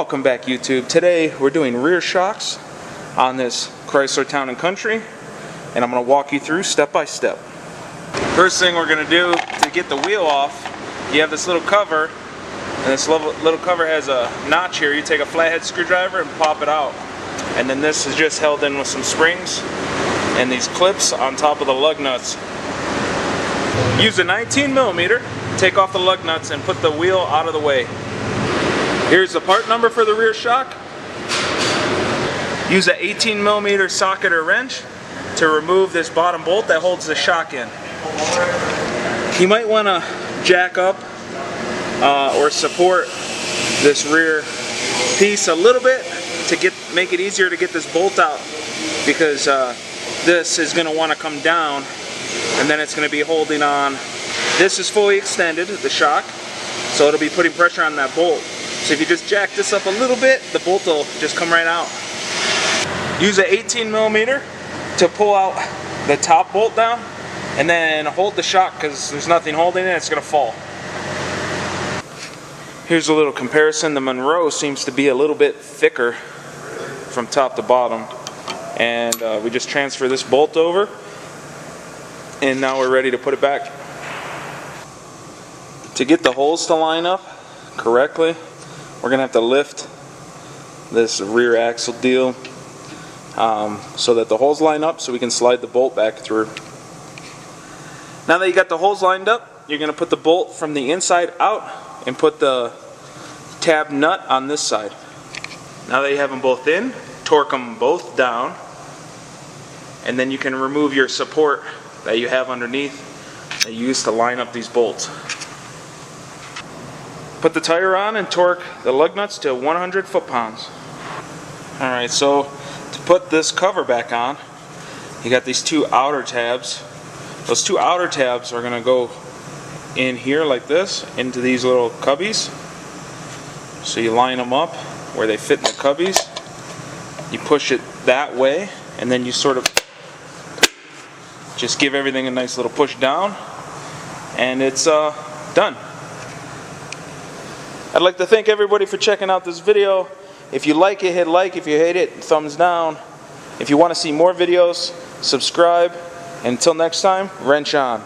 Welcome back, YouTube. Today we're doing rear shocks on this Chrysler Town & Country, and I'm going to walk you through step by step. First thing we're going to do to get the wheel off, you have this little cover, and this little cover has a notch here. You take a flathead screwdriver and pop it out, and then this is just held in with some springs and these clips on top of the lug nuts. Use a 19mm, take off the lug nuts and put the wheel out of the way. Here's the part number for the rear shock. Use an 18mm socket or wrench to remove this bottom bolt that holds the shock in. You might want to jack up or support this rear piece a little bit to make it easier to get this bolt out, because this is going to want to come down and then it's going to be holding on. This is fully extended, the shock, so it'll be putting pressure on that bolt. So if you just jack this up a little bit, the bolt will just come right out. Use an 18mm to pull out the top bolt down, and then hold the shock because there's nothing holding it, it's going to fall. Here's a little comparison. The Monroe seems to be a little bit thicker from top to bottom, and we just transfer this bolt over, and now we're ready to put it back. To get the holes to line up correctly, we're going to have to lift this rear axle deal so that the holes line up so we can slide the bolt back through. Now that you got the holes lined up, you're going to put the bolt from the inside out and put the tab nut on this side. Now that you have them both in, torque them both down, and then you can remove your support that you have underneath that you use to line up these bolts. Put the tire on and torque the lug nuts to 100 foot-pounds. Alright, so to put this cover back on, you got these two outer tabs. Those two outer tabs are going to go in here like this, into these little cubbies. So you line them up where they fit in the cubbies. You push it that way, and then you sort of just give everything a nice little push down, and it's done. I'd like to thank everybody for checking out this video. If you like it, hit like. If you hate it, thumbs down. If you want to see more videos, subscribe. And until next time, wrench on.